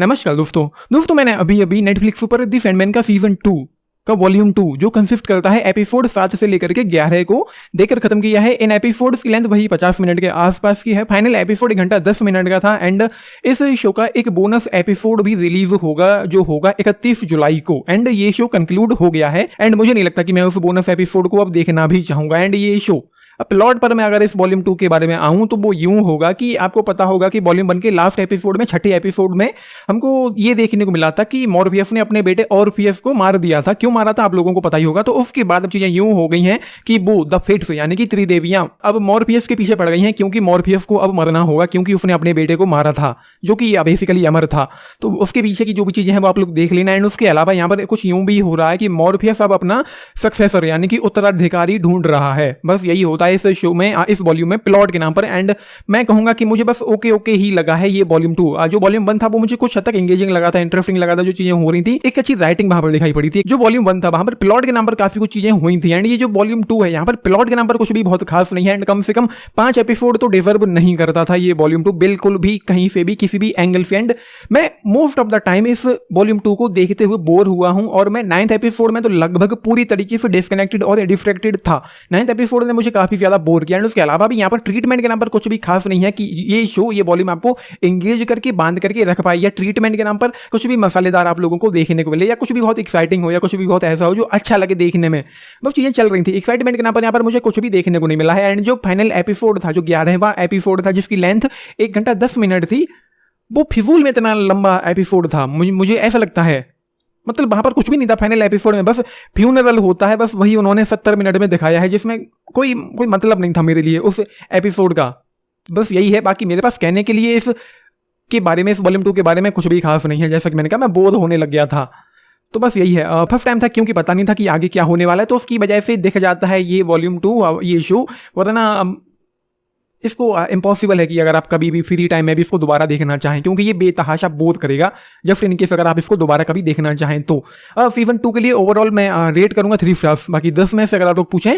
नमस्कार दोस्तों मैंने अभी नेटफ्लिक्स पर दी सैंडमैन का सीजन 2 का वॉल्यूम 2 जो कंसिस्ट करता है एपिसोड 7 से लेकर के 11 को देखकर खत्म किया है। इन एपिसोड्स की लेंथ वही 50 मिनट के आसपास की है। फाइनल एपिसोड 1 घंटा 10 मिनट का था एंड इस शो का एक बोनस एपिसोड भी रिलीज होगा जो होगा 31 जुलाई को। एंड ये शो कंक्लूड हो गया है एंड मुझे नहीं लगता कि मैं उस बोनस एपिसोड को अब देखना भी चाहूंगा। एंड ये शो प्लॉट पर मैं अगर इस वॉल्यूम 2 के बारे में आऊं तो वो यूं होगा कि आपको पता होगा कि वॉल्यूम 1 के लास्ट एपिसोड में, छठे एपिसोड में हमको ये देखने को मिला था कि मॉर्फियस ने अपने बेटे ऑर्फियस को मार दिया था। क्यों मारा था आप लोगों को पता ही होगा। तो उसके बाद अब चीजें यूं हो गई हैं कि वो द फेट्स यानी कि त्रिदेवियां अब मॉर्फियस के पीछे पड़ गई हैं क्योंकि मॉर्फियस को अब मरना होगा क्योंकि उसने अपने बेटे को मारा था जो कि बेसिकली अमर था। तो उसके पीछे की जो भी चीजें हैं वो आप लोग देख लेना। एंड उसके अलावा यहाँ पर कुछ यूं भी हो रहा है कि मॉर्फियस अब अपना सक्सेसर यानी कि उत्तराधिकारी ढूंढ रहा है। बस यही होता है इस शो में, इस वॉल्यूम में प्लॉट के नाम पर। एंड मैं कहूंगा कि मुझे बस ओके ही लगा है ये वॉल्यूम 2। जो वॉल्यूम 1 था वो मुझे कुछ हद तक एंगेजिंग लगा था, इंटरेस्टिंग लगा था, जो चीजें हो रही थी, एक अच्छी राइटिंग वहां पर दिखाई पड़ी थी। जो वॉल्यूम 1 था वहां पर प्लॉट के नाम पर काफी कुछ चीजें हुई थी। एंड ये जो वॉल्यूम 2 है यहाँ पर प्लॉट के नाम पर कुछ भी बहुत खास नहीं है। एंड कम से कम 5 एपिसोड तो डिजर्व नहीं करता था ये वॉल्यूम 2 बिल्कुल भी, कहीं से भी, किसी भी एंगल से। एंड मैं मोस्ट ऑफ द टाइम इस वॉल्यूम 2 को देखते हुए बोर हुआ हूं और मैं 9th एपिसोड में तो लगभग पूरी तरीके से डिस्कनेक्टेड और डिस्ट्रैक्टेड था। 9th एपिसोड ने मुझे काफी ज्यादा बोर किया। एंड उसके अलावा भी यहाँ पर ट्रीटमेंट के नाम पर कुछ भी खास नहीं है कि ये शो, ये वॉल्यूम आपको एंगेज करके बांध करके रख पाए, या ट्रीटमेंट के नाम पर कुछ भी मसालेदार आप लोगों को देखने को मिले, या कुछ भी बहुत एक्साइटिंग हो, या कुछ भी बहुत ऐसा हो जो अच्छा लगे देखने में। बस चीजें चल रही थी एक्साइटमेंट के नाम पर, यहाँ पर मुझे कुछ भी देखने को नहीं मिला है। एंड जो फाइनल एपिसोड था, जो 11वां एपिसोड था जिसकी लेंथ 1 घंटा 10 मिनट थी, वो फिजूल में इतना लंबा एपिसोड था। मुझे ऐसा लगता है, मतलब वहां पर कुछ भी नहीं था फाइनल एपिसोड में, बस फ्यूनरल होता है, बस वही उन्होंने 70 मिनट में दिखाया है जिसमें कोई मतलब नहीं था मेरे लिए उस एपिसोड का। बस यही है, बाकी मेरे पास कहने के लिए इस के बारे में, इस वॉल्यूम 2 के बारे में कुछ भी खास नहीं है। जैसा कि मैंने कहा, मैं बोर होने लग गया था। तो बस यही है, फर्स्ट टाइम था क्योंकि पता नहीं था कि आगे क्या होने वाला है, तो उसकी वजह से देखा जाता है ये वॉल्यूम 2 ये शो। वरना इसको इम्पॉसिबल है कि अगर आप कभी भी फ्री टाइम में भी इसको दोबारा देखना चाहें, क्योंकि ये बेतहाशा बोर करेगा जस्ट इन केस अगर आप इसको दोबारा कभी देखना चाहें तो। सीजन 2 के लिए ओवरऑल मैं रेट करूंगा 3 स्टार्स। बाकी 10 में से अगर आप लोग पूछें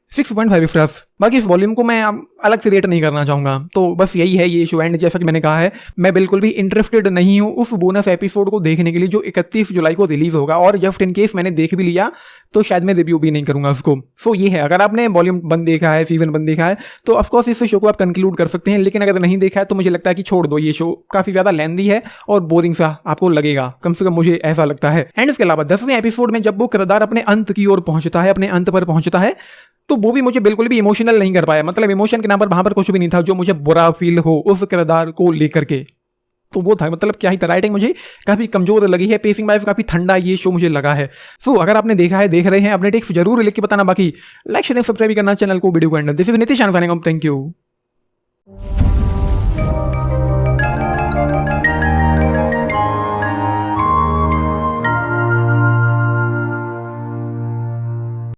6.5 स्टार्स। बाकी इस वॉल्यूम को मैं अलग से रेट नहीं करना चाहूंगा। तो बस यही है ये शो। एंड जैसा कि मैंने कहा है, मैं बिल्कुल भी इंटरेस्टेड नहीं हूं उस बोनस एपिसोड को देखने के लिए जो 31 जुलाई को रिलीज होगा। और जस्ट इन केस मैंने देख भी लिया तो शायद मैं रिव्यू भी नहीं करूंगा उसको। सो ये है, अगर आपने वॉल्यूम 1 देखा है, सीजन 1 देखा है, तो ऑफकोर्स इस शो को आप कंक्लूड कर सकते हैं। लेकिन अगर नहीं देखा है तो मुझे लगता है कि छोड़ दो, ये शो काफी ज्यादा लेंदी है और बोरिंग सा आपको लगेगा, कम से कम मुझे ऐसा लगता है। एंड उसके अलावा 10वें एपिसोड में जब वो किरदार अपने अंत की ओर पहुंचता है, अपने अंत पर पहुंचता है, तो वो भी मुझे बिल्कुल भी इमोशनल नहीं कर पाया। मतलब इमोशन के नाम पर वहां पर कुछ भी नहीं था जो मुझे बुरा फील हो उस किरदार को लेकर के। तो वो था, मतलब क्या ही था, राइटिंग मुझे काफी कमजोर लगी है, पेसिंग वाइज काफी ठंडा ये शो मुझे लगा है। सो अगर आपने देखा है, देख रहे हैं, अपने टेक्स्ट जरूर लिख के बताना। बाकी लाइक शेयर सब्सक्राइब करना चैनल को, वीडियो को and this is Nitish signing off. Thank you.